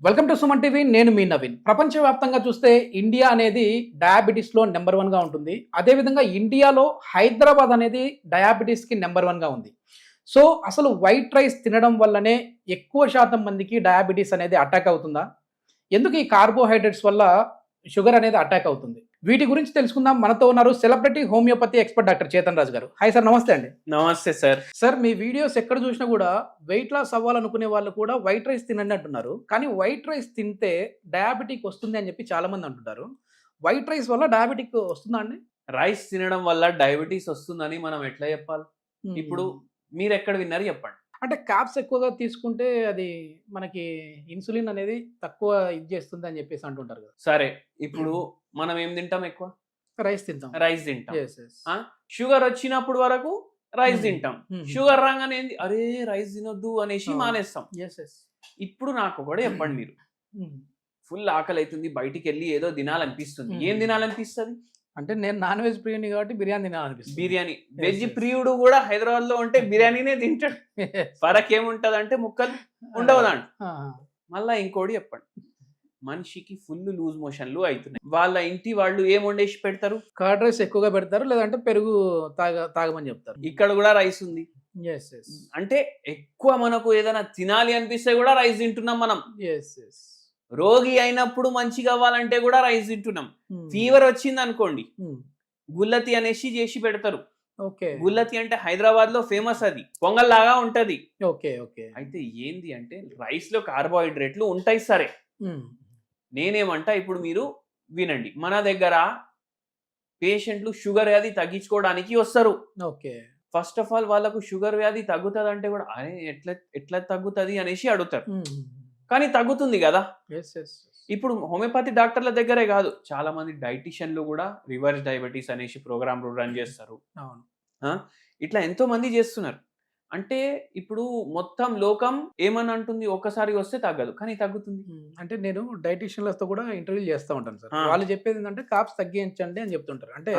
Welcome to Suman TV. నేను మీ నవీన్. ప్రపంచవ్యాప్తంగా చూస్తే ఇండియా అనేది డయాబెటీస్లో నెంబర్ వన్గా ఉంటుంది. అదేవిధంగా ఇండియాలో హైదరాబాద్ అనేది డయాబెటీస్కి నెంబర్ వన్గా ఉంది. సో అసలు వైట్ రైస్ తినడం వల్లనే ఎక్కువ శాతం మందికి డయాబెటీస్ అనేది అటాక్ అవుతుందా? ఎందుకు ఈ కార్బోహైడ్రేట్స్ వల్ల షుగర్ అనేది అటాక్ అవుతుంది? వీటి గురించి తెలుసుకుందాం. మనతో ఉన్నారు celebrity homeopathy expert doctor Chetan Raju గారు. హాయ్ సార్, నమస్తే అండి. నమస్తే సార్. సార్, మీ వీడియోస్ ఎక్కడ చూసినా కూడా వెయిట్ లాస్ అవ్వాలనుకునే వాళ్ళు కూడా వైట్ రైస్ తినండి అంటున్నారు. కానీ వైట్ రైస్ తింటే డయాబెటిక్ వస్తుంది అని చెప్పి చాలా మంది అంటుంటారు. వైట్ రైస్ వల్ల డయాబెటిక్ వస్తుందా అండి? రైస్ తినడం వల్ల డయాబెటీస్ వస్తుందని మనం ఎట్లా చెప్పాలి? ఇప్పుడు మీరు ఎక్కడ విన్నారు చెప్పండి. అంటే క్యాప్స్ ఎక్కువగా తీసుకుంటే అది మనకి ఇన్సులిన్ అనేది తక్కువ ఇది చేస్తుంది అని చెప్పేసి అంటుంటారు కదా. సరే, ఇప్పుడు మనం ఏం తింటాం? ఎక్కువ రైస్ తింటాం. రైస్ తింటాం. Yes, yes. షుగర్ వచ్చినప్పుడు వరకు రైస్ తింటాం. Hmm. షుగర్ రాగానే ఏంది, అరే రైస్ తినొద్దు అనేసి అవును. మానేస్తాం. Yes, yes. ఇప్పుడు నాకు కూడా చెప్పండి, మీరు ఫుల్ ఆకలి అవుతుంది, బయటికి వెళ్ళి ఏదో తినాలనిపిస్తుంది. ఏం తినాలనిపిస్తుంది? అంటే నేను నాన్ వెజ్ ప్రియుని కాబట్టి బిర్యానీ తినాలనిపిస్తుంది. బిర్యానీ. Veg yes. ప్రియుడు కూడా హైదరాబాద్ లో ఉంటే బిర్యానీనే తింటాడు. ఫరక్ ఏముంటది అంటే ముక్కలు ఉండవదండి. మళ్ళా ఇంకోటి చెప్పండి, మనిషికి ఫుల్ లూజ్ మోషన్లు అవుతున్నాయి. వాళ్ళ ఇంటి వాళ్ళు ఏం వండేసి పెడతారు? కర్డ్ రైస్ ఎక్కువగా పెడతారు, లేదంటే పెరుగు తాగమని చెప్తారు. ఇక్కడ కూడా రైస్ ఉంది. Yes, yes. అంటే ఎక్కువ మనకు ఏదైనా తినాలి అనిపిస్తే కూడా రైస్ తింటున్నాం మనం. Yes, yes. రోగి అయినప్పుడు మంచిగా అవ్వాలంటే కూడా రైస్ తింటున్నాం. ఫీవర్ వచ్చింది అనుకోండి, గుల్లతి అనేసి చేసి పెడతారు. ఓకే. గుల్లతి అంటే హైదరాబాద్ లో ఫేమస్, అది పొంగల్ లాగా ఉంటది. Okay, okay. అయితే ఏంది అంటే రైస్ లో కార్బోహైడ్రేట్లు ఉంటాయి. సరే, నేనేమంటా, ఇప్పుడు మీరు వినండి, మన దగ్గర పేషెంట్లు షుగర్ వ్యాధి తగ్గించుకోవడానికి వస్తారు. ఓకే. ఫస్ట్ ఆఫ్ ఆల్ వాళ్ళకు షుగర్ వ్యాధి తగ్గుతుంది అంటే కూడా అరే ఎట్లా తగ్గుతుంది అనేసి అడుగుతారు. కానీ తగ్గుతుంది కదా. Yes, yes. ఇప్పుడు హోమియోపతి డాక్టర్ల దగ్గరే కాదు, చాలా మంది డైటిషియన్లు కూడా రివర్స్ డయాబెటీస్ అనేసి ప్రోగ్రామ్ రన్ చేస్తారు. అవును. ఇట్లా ఎంతో మంది చేస్తున్నారు. అంటే ఇప్పుడు మొత్తం లోకం ఏమని అంటుంది, ఒక్కసారి వస్తే తగ్గదు, కానీ తగ్గుతుంది. అంటే నేను డైటీషియన్లతో కూడా ఇంటర్వ్యూ చేస్తూ ఉంటాను సార్. వాళ్ళు చెప్పేది ఏంటంటే కాప్స్ తగ్గించండి అని చెప్తుంటారు. అంటే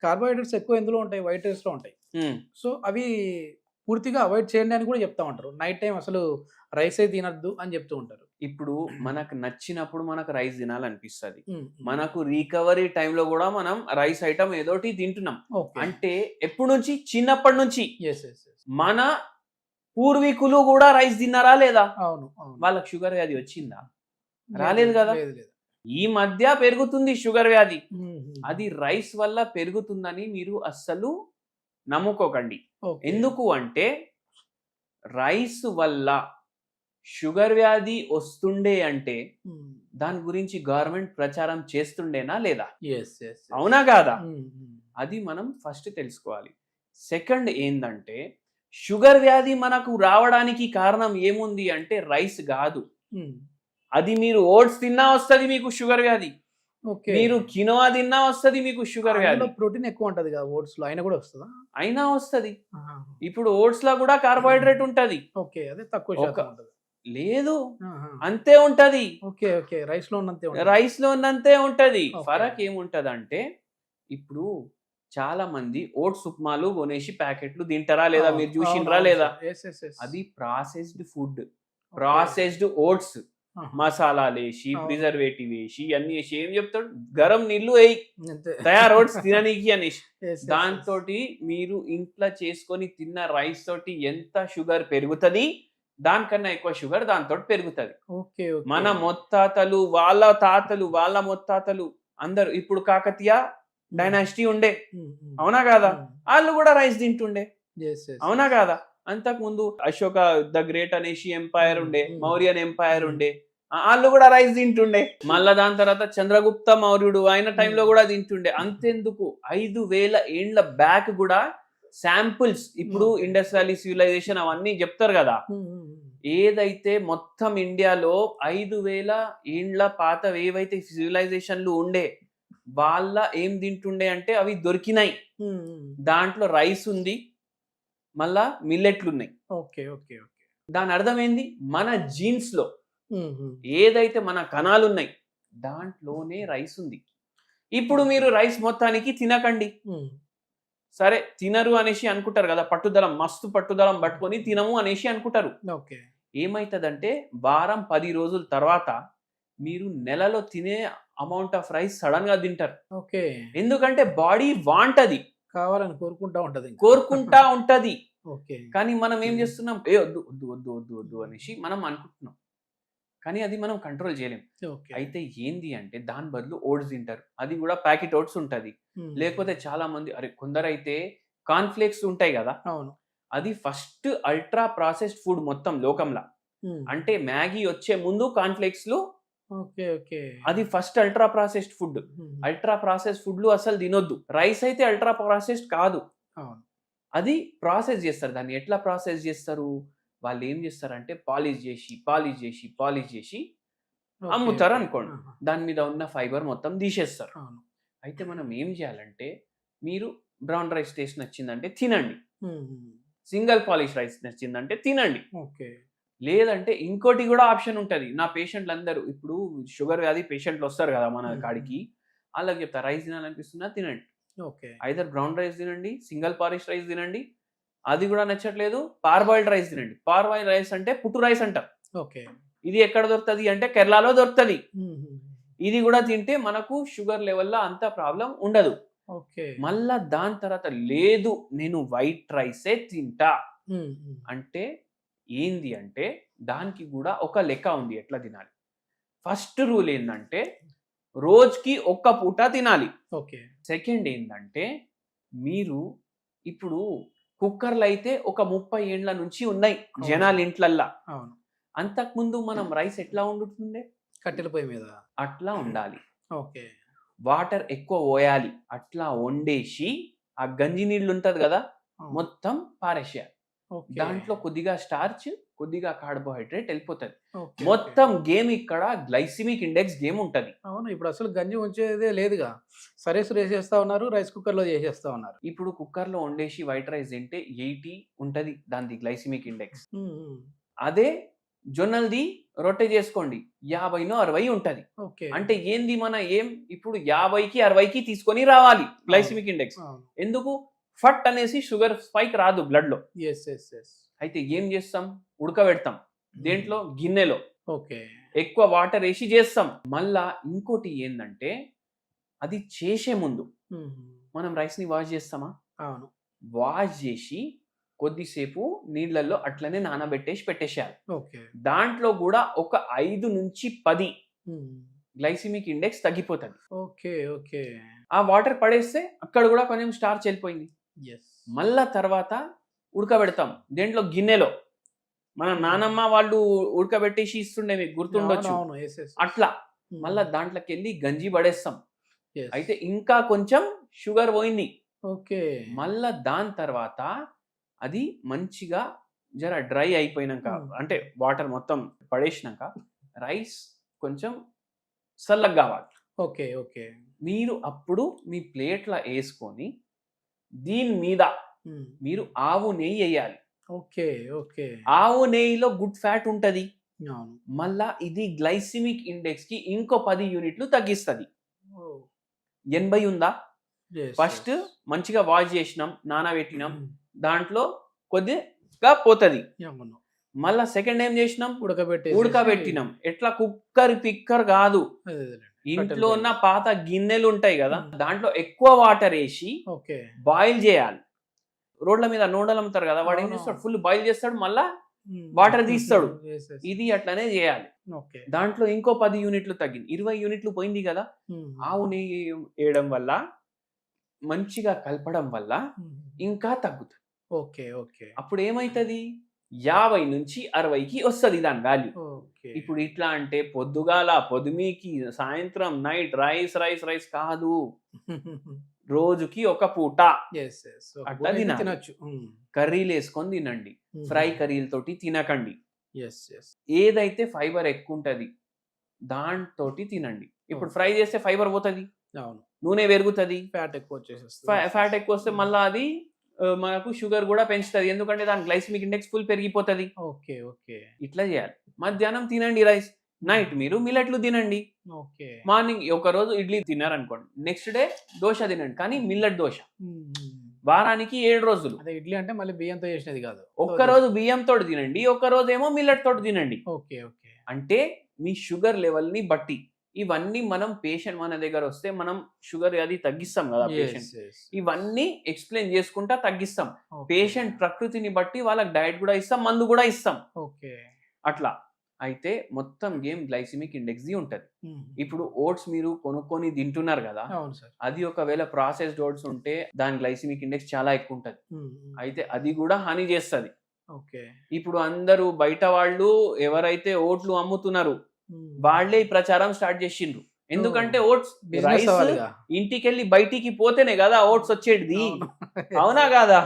కార్బోహైడ్రేట్స్ ఎక్కువ ఎందులో ఉంటాయి, వైట్ రైస్ లో ఉంటాయి. సో అవి పూర్తిగా అవాయిడ్ చేయండి అని కూడా చెప్తా ఉంటారు. నైట్ టైం అసలు రైస్ అయితే తినద్దు అని చెప్తూ ఉంటారు. ఇప్పుడు మనకు నచ్చినప్పుడు మనకు రైస్ తినాలనిపిస్తుంది. మనకు రికవరీ టైంలో కూడా మనం రైస్ ఐటమ్ ఏదోటి తింటున్నాం. అంటే ఎప్పుడు నుంచి? చిన్నప్పటి నుంచి. మన పూర్వీకులు కూడా రైస్ తిన్నారా లేదా? అవును. వాళ్ళకి షుగర్ వ్యాధి వచ్చిందా? రాలేదు కదా. ఈ మధ్య పెరుగుతుంది షుగర్ వ్యాధి. అది రైస్ వల్ల పెరుగుతుందని మీరు అస్సలు నమ్ముకోకండి. ఎందుకు అంటే రైస్ వల్ల షుగర్ వ్యాధి వస్తుండే అంటే దాని గురించి గవర్నమెంట్ ప్రచారం చేస్తుండేనా లేదా? అవునా కాదా? అది మనం ఫస్ట్ తెలుసుకోవాలి. సెకండ్ ఏందంటే, షుగర్ వ్యాధి మనకు రావడానికి కారణం ఏముంది అంటే రైస్ కాదు. అది మీరు ఓట్స్ తిన్నా వస్తుంది మీకు షుగర్ వ్యాధి, మీరు కినోవా తిన్నా వస్తుంది మీకు షుగర్ వ్యాధి. ప్రోటీన్ ఎక్కువ ఉంటది కదా ఓట్స్ లో, అయినా కూడా వస్తుందా? అయినా వస్తుంది. ఇప్పుడు ఓట్స్ లో కూడా కార్బోహైడ్రేట్ ఉంటది. ఓకే, అదే తక్కువ శాతం ఉంటది. లేదు, అంతే ఉంటది. Okay, okay. రైస్ లో ఉన్నంతే ఉంటది. ఫరక్ ఏముంటది అంటే, ఇప్పుడు చాలా మంది ఓట్స్ ఉప్మాలు కొనేసి ప్యాకెట్లు తింటారా లేదా? మీరు చూసిండ్రా లేదా? అది ప్రాసెస్డ్ ఫుడ్, ప్రాసెస్డ్ ఓట్స్, మసాలాలు వేసి, ప్రిజర్వేటివ్ వేసి, అన్ని వేసి ఏం చెప్తాడు, గరం నీళ్లు వేయి, తయారు ఓట్స్ తిననీకి అనేసి. దాంతో మీరు ఇంట్లో చేసుకొని తిన్న రైస్ తోటి ఎంత షుగర్ పెరుగుతుంది, దానికన్నా ఎక్కువ షుగర్ దాంతో పెరుగుతుంది. మన ముత్తాతలు, వాళ్ళ తాతలు, వాళ్ళ ముత్తాతలు అందరు, ఇప్పుడు కాకతీయ డైనాసిటీ ఉండే, అవునా కాదా? వాళ్ళు కూడా రైస్ తింటుండే, అవునా కాదా? అంతకు ముందు అశోక ద గ్రేట్ అనేసి ఎంపైర్ ఉండే, మౌర్యన్ ఎంపైర్ ఉండే, వాళ్ళు కూడా రైస్ తింటుండే. మళ్ళా దాని తర్వాత చంద్రగుప్త మౌర్యుడు, ఆయన టైంలో కూడా తింటుండే. అంతెందుకు, 5000 ఏండ్ల బ్యాక్ కూడా శాంపుల్స్, ఇప్పుడు ఇండస్ వ్యాలీ సివిలైజేషన్ అవన్నీ చెప్తారు కదా, ఏదైతే మొత్తం ఇండియాలో 5000 ఏండ్ల పాత ఏవైతే సివిలైజేషన్లు ఉండే, వాళ్ళ ఏం తింటుండే అంటే అవి దొరికినాయి. దాంట్లో రైస్ ఉంది, మళ్ళా మిల్లెట్లు ఉన్నాయి. దాని అర్థం ఏంది, మన జీన్స్ లో ఏదైతే మన కణాలు ఉన్నాయి దాంట్లోనే రైస్ ఉంది. ఇప్పుడు మీరు రైస్ మొత్తానికి తినకండి. సరే, తినరు అనేసి అనుకుంటారు కదా, పట్టుదల, మస్తు పట్టుదలం పట్టుకొని తినము అనేసి అనుకుంటారు. ఏమైతుందంటే వారం 10 రోజుల తర్వాత మీరు నెలలో తినే అమౌంట్ ఆఫ్ రైస్ సడన్ గా తింటారు. ఓకే. ఎందుకంటే బాడీ వాంటది, కావాలని కోరుకుంటా ఉంటది ఇంకా. కోరుకుంటా ఉంటది. ఓకే. కానీ మనం ఏం చేస్తున్నాం, వద్దు వద్దు వద్దు వద్దు వద్దు అనేసి మనం అనుకుంటున్నాం, కానీ అది మనం కంట్రోల్ చేయలేం. ఓకే. అయితే ఏంది అంటే దాని బదులు ఓట్స్ తింటారు, అది కూడా ప్యాకెట్ ఓట్స్ ఉంటది. లేకపోతే చాలా మంది కొందరైతే కార్న్‌ఫ్లేక్స్ ఉంటాయి కదా, అవును. అది ఫస్ట్ అల్ట్రా ప్రాసెస్డ్ ఫుడ్ మొత్తం లోకంలో. అంటే మ్యాగీ వచ్చే ముందు కార్న్‌ఫ్లేక్స్ లు, ఓకే. ఓకే. అది first ultra processed food. Ultra processed ఫుడ్లు అసలు తినొద్దు. రైస్ అయితే అల్ట్రా ప్రాసెస్డ్ కాదు, అవును. అది ప్రాసెస్ చేస్తారు. దాన్ని ఎట్లా ప్రాసెస్ చేస్తారు, వాళ్ళు ఏం చేస్తారంటే పాలిష్ చేసి అమ్ముతారు అనుకోండి. దాని మీద ఉన్న ఫైబర్ మొత్తం తీసేస్తారు. అవును. అయితే మనం ఏం చేయాలంటే, మీరు బ్రౌన్ రైస్ టేస్ట్ నచ్చిందంటే తినండి, సింగిల్ పాలిష్ రైస్ నచ్చిందంటే తినండి. ఓకే. లేదంటే ఇంకోటి కూడా ఆప్షన్ ఉంటుంది. నా పేషెంట్లు అందరూ ఇప్పుడు షుగర్ వ్యాధి పేషెంట్లు వస్తారు కదా మన కాడికి, వాళ్ళకి చెప్తా రైస్ తినాలనిపిస్తుందా తినండి, ఓకే. ఐదర్ బ్రౌన్ రైస్ తినండి, సింగిల్ పాలిష్ రైస్ తినండి, అది కూడా నచ్చట్లేదు పార్బాయిల్డ్ రైస్ తినండి. పార్బాయిల్డ్ రైస్ అంటే పుట్టు రైస్ అంటారు. ఓకే. ఇది ఎక్కడ దొరుకుతుంది అంటే కేరళలో దొరుకుతుంది. ఇది కూడా తింటే మనకు షుగర్ లెవెల్లో అంత ప్రాబ్లం ఉండదు. ఓకే. మళ్ళా దాని తర్వాత లేదు నేను వైట్ రైసే తింటా అంటే ఏంది అంటే దానికి కూడా ఒక లెక్క ఉంది ఎట్లా తినాలి. ఫస్ట్ రూల్ ఏంటంటే రోజుకి ఒక్క పూట తినాలి. ఓకే. సెకండ్ ఏంటంటే మీరు ఇప్పుడు కుక్కర్లు అయితే ఒక 30 ఏండ్ల నుంచి ఉన్నాయి జనాల ఇంట్లల్లా. అవును. అంతకుముందు మనం రైస్ ఎట్లా వండుతుండే, కట్టెల పొయ్యి మీద అట్లా ఉండాలి. ఓకే. వాటర్ ఎక్కువ పోయాలి, అట్లా వండేసి ఆ గంజి నీళ్ళు ఉంటది కదా మొత్తం పారేసేయాలి. దాంట్లో కొద్దిగా స్టార్చ్, కొద్దిగా కార్బోహైడ్రేట్ వెళ్ళిపోతుంది. మొత్తం గేమ్ ఇక్కడ గ్లైసిమిక్ ఇండెక్స్ గేమ్ ఉంటది. అవును. ఇప్పుడు అసలు గంజి ఉంచేదే లేదుగా, సరేసు వేసేస్తా ఉన్నారు, రైస్ కుక్కర్ లో చేసేస్తా ఉన్నారు. ఇప్పుడు కుక్కర్ లో వండేసి వైట్ రైస్ తింటే 80 ఉంటది దాని గ్లైసిమిక్ ఇండెక్స్. అదే జొన్నల్ది రొట్టె చేసుకోండి 50-60 ఉంటది. అంటే ఏంది మన ఏం ఇప్పుడు 50-60కి తీసుకొని రావాలి గ్లైసిమిక్ ఇండెక్స్. ఎందుకు ఫట్ అనేసి షుగర్ స్పైక్ రాదు బ్లడ్ లో. అయితే ఏం చేస్తాం, ఉడకబెడతాం దేంట్లో, గిన్నెలో. ఓకే. ఎక్కువ వాటర్ వేసి చేస్తాం. మళ్ళా ఇంకోటి ఏంటంటే అది చేసే ముందు మనం రైస్ ని వాష్ చేస్తామా, అవును, వాష్ చేసి కొద్దిసేపు నీళ్ళల్లో అట్లనే నానబెట్టేసి పెట్టేసేయాలి. ఓకే. దాంట్లో కూడా ఒక 5-10 గ్లైసిమిక్ ఇండెక్స్ తగ్గిపోతుంది. ఓకే. ఓకే. ఆ వాటర్ పడేస్తే అక్కడ కూడా కొంచెం స్టార్చ్ వెళ్ళిపోయింది. మళ్ళా తర్వాత ఉడకబెడతాం దేంట్లో, గిన్నెలో. మన నానమ్మ వాళ్ళు ఉడకబెట్టేసి ఇస్తుండే, మీకు గుర్తుండొచ్చు. అట్లా మళ్ళా దాంట్లోకి వెళ్ళి గంజి పడేస్తాం. అయితే ఇంకా కొంచెం షుగర్ పోయింది. ఓకే. మళ్ళా దాని తర్వాత అది మంచిగా జర డ్రై అయిపోయినాక, అంటే వాటర్ మొత్తం పడేసినాక రైస్ కొంచెం చల్లగా కావాలి. ఓకే. ఓకే. మీరు అప్పుడు మీ ప్లేట్లో వేసుకొని దీని మీద మీరు ఆవు నెయ్యి వేయాలి. ఓకే. ఓకే. ఆవు నెయ్యిలో గుడ్ ఫ్యాట్ ఉంటది. మళ్ళా ఇది గ్లైసిమిక్ ఇండెక్స్ కి ఇంకో 10 యూనిట్లు తగ్గిస్తుంది. 80 ఉందా, ఫస్ట్ మంచిగా వాష్ చేసినాం, నానబెట్టినాం, దాంట్లో కొద్దిగా పోతుంది. మళ్ళా సెకండ్ ఏం చేసినాం, ఉడకబెట్టినాం. ఎట్లా కుక్కర్ పిక్కర్ కాదు, ఇంట్లో ఉన్న పాత గిన్నెలు ఉంటాయి కదా దాంట్లో ఎక్కువ వాటర్ వేసి బాయిల్ చేయాలి. రోడ్ల మీద నూడలు అమ్ముతారు కదా, వాడు ఏం చేస్తాడు, ఫుల్ బాయిల్ చేస్తాడు, మళ్ళా వాటర్ తీస్తాడు. ఇది అట్లనే చేయాలి. దాంట్లో ఇంకో 10 యూనిట్లు తగ్గింది, 20 యూనిట్లు పోయింది కదా. ఆవు నెయ్యి వేయడం వల్ల, మంచిగా కలపడం వల్ల ఇంకా తగ్గుతుంది. ఓకే. ఓకే. అప్పుడు ఏమైతుంది, 50-60కి వస్తుంది దాని వాల్యూ. ఇప్పుడు ఇట్లా అంటే పొద్దుగాల పొద్దుమీకి సాయంత్రం నైట్ రైస్ రైస్ రైస్ కాదు, రోజుకి ఒక పూట అట్లా తినచ్చు. కర్రీలు వేసుకొని తినండి, ఫ్రై కర్రీలతోటి తినకండి. ఏదైతే ఫైబర్ ఎక్కువ ఉంటది దాంతోటి తినండి. ఇప్పుడు ఫ్రై చేస్తే ఫైబర్ పోతుంది, నూనె పెరుగుతుంది, ఫ్యాట్ ఎక్కువ వచ్చేసేస్తుంది. ఫ్యాట్ ఎక్కువ వస్తే మళ్ళీ అది మనకు షుగర్ కూడా పెంచుతుంది, ఎందుకంటే దాని గ్లైసిమిక్ ఇండెక్స్ ఫుల్ పెరిగిపోతుంది. ఓకే. ఓకే. ఇట్లా చేయాలి. మధ్యాహ్నం తినండి రైస్, నైట్ మీరు మిల్లెట్లు తినండి. మార్నింగ్ ఒక రోజు ఇడ్లీ తిన్నారనుకోండి, నెక్స్ట్ డే దోశ తినండి, కానీ మిల్లెట్ దోశ. వారానికి 7 రోజులు. అదే ఇడ్లీ అంటే మళ్ళీ బియ్యంతో చేసినది కాదు. ఒక్కరోజు బియ్యంతో తినండి, ఒక్కరోజు ఏమో మిల్లెట్ తోటి తినండి. Okay okay. అంటే మీ షుగర్ లెవెల్ ని బట్టి ఇవన్నీ మనం పేషెంట్ మన దగ్గర వస్తే మనం షుగర్ అది తగ్గిస్తాం కదా పేషెంట్. ఇవన్నీ ఎక్స్ప్లెయిన్ చేసుకుంటా తగ్గిస్తాం. పేషెంట్ ప్రకృతిని బట్టి వాళ్ళకి డైట్ కూడా ఇస్తాం, మందు కూడా ఇస్తాం. ఓకే. అట్లా అయితే మొత్తం గేమ్ గ్లైసిమిక్ ఇండెక్స్ ది ఉంటది. ఇప్పుడు ఓట్స్ మీరు కొనుక్కొని తింటున్నారు కదా, అది ఒకవేళ ప్రాసెస్డ్ ఓట్స్ ఉంటే దాని గ్లైసిమిక్ ఇండెక్స్ చాలా ఎక్కువ ఉంటది. అయితే అది కూడా హాని చేస్తుంది. ఇప్పుడు అందరూ బయట వాళ్ళు ఎవరైతే ఓట్లు అమ్ముతున్నారు వాళ్ళే ఈ ప్రచారం స్టార్ట్ చేసిండ్రు. ఎందుకంటే ఓట్స్ రైస్ ఇంటికి వెళ్ళి బయటికి పోతేనే కదా ఓట్స్ వచ్చేది. అవునా కాదా?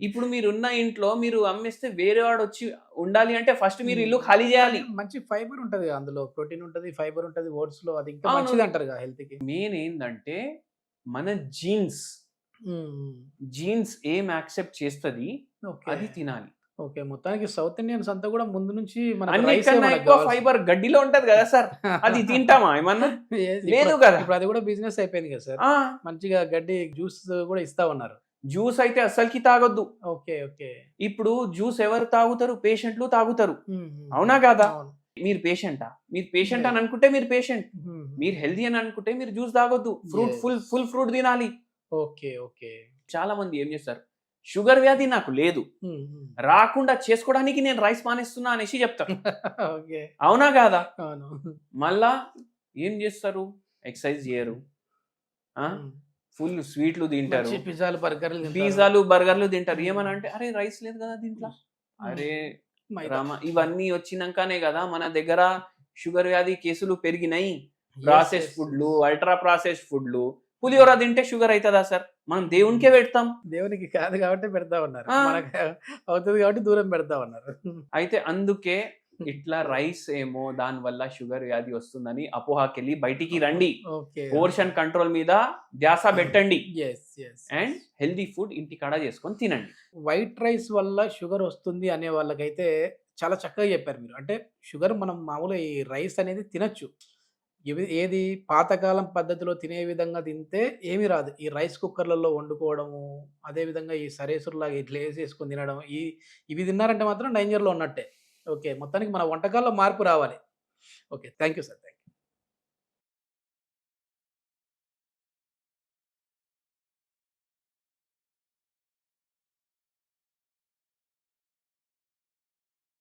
ఇప్పుడు మీరున్న ఇంట్లో మీరు అమ్మేస్తే వేరే వాడు వచ్చి ఉండాలి అంటే ఫస్ట్ మీరు ఇల్లు ఖాళీ చేయాలి. మంచి ఫైబర్ ఉంటది, అందులో ప్రోటీన్ ఉంటది, ఫైబర్ ఉంటది ఓట్స్ లో, అది ఇంకా మంచిది అంటారు కదా హెల్త్ కి. మెయిన్ ఏంటంటే మన జీన్స్ ఏం యాక్సెప్ట్ చేస్తది అది తినాలి. ఓకే. మొత్తానికి సౌత్ ఇండియన్స్ అంతా కూడా ముందు నుంచి అన్నిటికన్నా ఎక్కువ ఫైబర్ గడ్డిలో ఉంటది కదా సార్, అది తింటామా ఏమన్నా? లేదు కదా. ఇప్పుడు అది కూడా బిజినెస్ అయిపోయింది కదా సార్. మంచిగా గడ్డి జ్యూస్ కూడా ఇస్తా ఉన్నారు. జ్యూస్ అయితే అస్సలకి తాగొద్దు. Okay okay. ఇప్పుడు జ్యూస్ ఎవరు తాగుతారు? పేషెంట్లు తాగుతారు. అవునా కాదా? మీరు పేషెంటా? మీరు పేషెంట్ అని అనుకుంటే మీరు పేషెంట్, మీరు హెల్దీ అని అనుకుంటే మీరు జ్యూస్ తాగొద్దు. ఫ్రూట్ ఫుల్ ఫ్రూట్ తినాలి. Okay okay. చాలా మంది ఏం చేస్తారు, షుగర్ వ్యాధి నాకు లేదు, రాకుండా చేసుకోవడానికి నేను రైస్ మానేస్తున్నా అనేసి చెప్తారు. అవునా కాదా? మళ్ళా ఏం చేస్తారు, ఎక్సర్సైజ్ చేయరు, ఫుల్ స్వీట్లు తింటారు, పిజ్జాలు బర్గర్లు తింటారు. ఏమని అంటే అరే రైస్ లేదు కదా దీంట్లో, అరే రామ ఇవన్నీ వచ్చినాకనే కదా మన దగ్గర షుగర్ వ్యాధి కేసులు పెరిగినాయి. ప్రాసెస్ ఫుడ్లు, అల్ట్రా ప్రాసెస్ ఫుడ్లు. పులిహోర తింటే షుగర్ అవుతుందా సార్? మనం దేవునికే పెడతాం. దేవునికి కాదు కాబట్టి పెడతా ఉన్నారు, మనకు అవుతుంది కాబట్టి దూరం పెడతా ఉన్నారు. అయితే అందుకే ఇట్లా రైస్ ఏమో దాని వల్ల షుగర్ వ్యాధి వస్తుందని అపోహకెళ్ళి బయటికి రండి. పోర్షన్ కంట్రోల్ మీద ధ్యాస పెట్టండి అండ్ హెల్దీ ఫుడ్ ఇంటికాడ చేసుకొని తినండి. వైట్ రైస్ వల్ల షుగర్ వస్తుంది అనే వాళ్ళకైతే చాలా చక్కగా చెప్పారు మీరు. అంటే షుగర్ మనం మామూలు ఈ రైస్ అనేది తినచ్చు, ఏది పాతకాలం పద్ధతిలో తినే విధంగా తింటే ఏమీ రాదు. ఈ రైస్ కుక్కర్లలో వండుకోవడము, అదేవిధంగా ఈ సరేసురులాగా ఇట్లా వేసేసుకొని తినడం, ఇవి తిన్నారంటే మాత్రం డేంజర్లో ఉన్నట్టే. ఓకే. మొత్తానికి మన వంటకాల్లో మార్పు రావాలి. ఓకే. Thank you sir.